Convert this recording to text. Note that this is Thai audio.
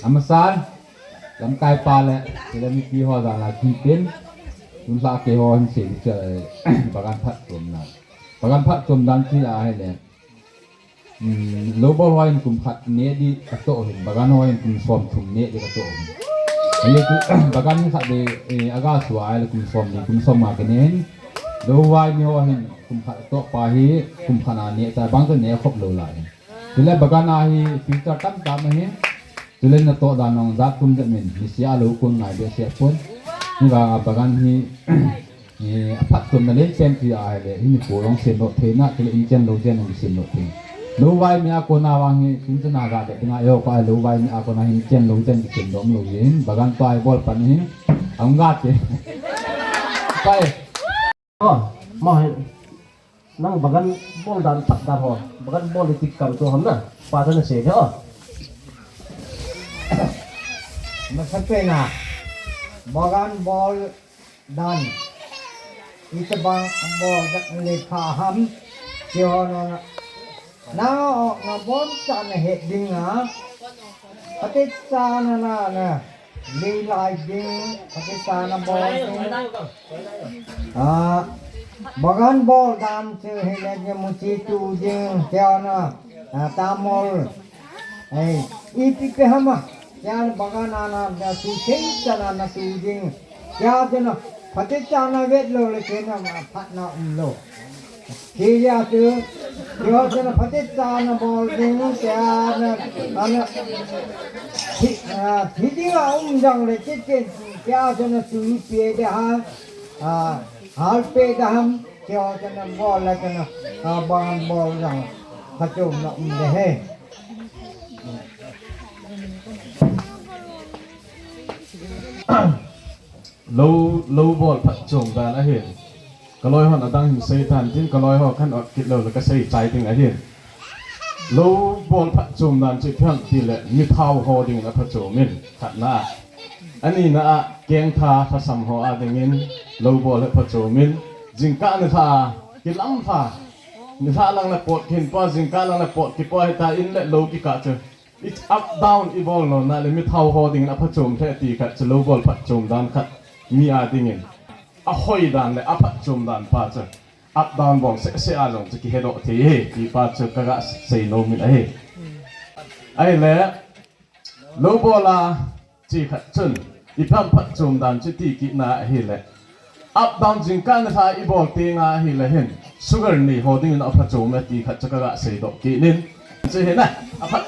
Amasan, làm cai pa lẹ, thì là mi ho làคุณเป็นคุณลาเกฮอนสิจะประกันพัดจมนะประกันพัดจมดันที่อะไรเนี่ยโลบอลวันกุมพัดเนี้ยดีกระโตหินประกันวันกุมฟอมถุงเนี้ยดีกระโตหินอันนี้คือประกันนี่สัตว์เดอากาศสวยแล้วกุมฟอมนี่กุมฟอมมากันเองโลวันนี่ว่าหินกุมพัดโตปาฮีกุมขนาดเนี้ยแต่บางตัวเนี้ยครบโลไหลทีแรกประกันอะไรฟิลเตอร์ตั้งตามมาเห็นทีแรกนัตโตดานองจัดกุมจะเหม็นมิเสียลูกคนไหนเบียเสียคนนี่ว่าประกันที่พัดจมนั่นเองเซนที่อะไรเลยที่มีผู้ร้องเสียงโนเทน่าที่อินเจนโลเจนมีเสียงโนเทรู้ไว้มีอาคนาวางที่คุณจะน่ารักแต่งอายุก็รู้ไว้มีอาคนอาหินเจนโลเจนมีเสียงโนมโลเจนประกันตัวไอ้บอลปันนี้อังกัดเลยไปอ๋อมาเห็นนั่งประกันบอลดันปัดดันหัวประกันบอลติดกันตัวผมนะปาดนั่นเสียเหรอมันสักเป็นอ่ะbagan ball dan itu bang ball lekha ham kiono now na ball chan heading ah patit sana na lay like ding patit sana ball bagan ball dan se hele muci tu jing kiono tamol hey ipik hama यार बगाना ना सुखें चना ना सुजिंग क्या जना फटे चाना वेट लो लेकिन ना फटना लो किया तो क्या जना फटे चाना बॉल दिंग क्या ना ना ठीक जंग ले चिट क्या जना सुई पे दे हाल पे दे हम क्या जना बॉल लेकिन बगान बॉल जंग फटों ना दे है lâu bọt phật trồng ta đã hiện cái lối họ đã đang xây thành trên cái lối họ khăn ở kịch lâu là cái xây trái tiếng ấy hiện lâu bọt phật trồng đàn chỉ phẳng thì lệ như thao họ đình là phật trồng mình thật na anh ấy na keng tha phật sắm họ à đình in lâu bọt là phật trồng mình dinh cả nữa tha cái lắm tha nữa tha lang là bọt hiện qua dinh cả lang là bọt cái qua ta in lệ lâu cái cả chứ it's up down evolve nó na le mi thao họ đình là phật trồng thế thì cả chứ lâu bọt phật trồng đàn khátมีอาดิ่งอ่ะหอยดันเลยอ่ะพัดจมดันป้าเจออัพดาวน์บองเสียลงจะกี่เหตุที่เฮ้ที่ป้าเจอกะกะเซโนมินไอ้เล่โลโบลาจีขัดจนอีพัมพัดจมดันจะที่กี่นาเฮ้เล่อัพดาวน์จิงกันท่าอีบอลเตียงเฮ้เล่เห็นสุกร์นี่หอดิ่งอ่ะพัดจมที่ขัดจะกะกะเซโนกี่นินจะเห็นนะอ่ะพัด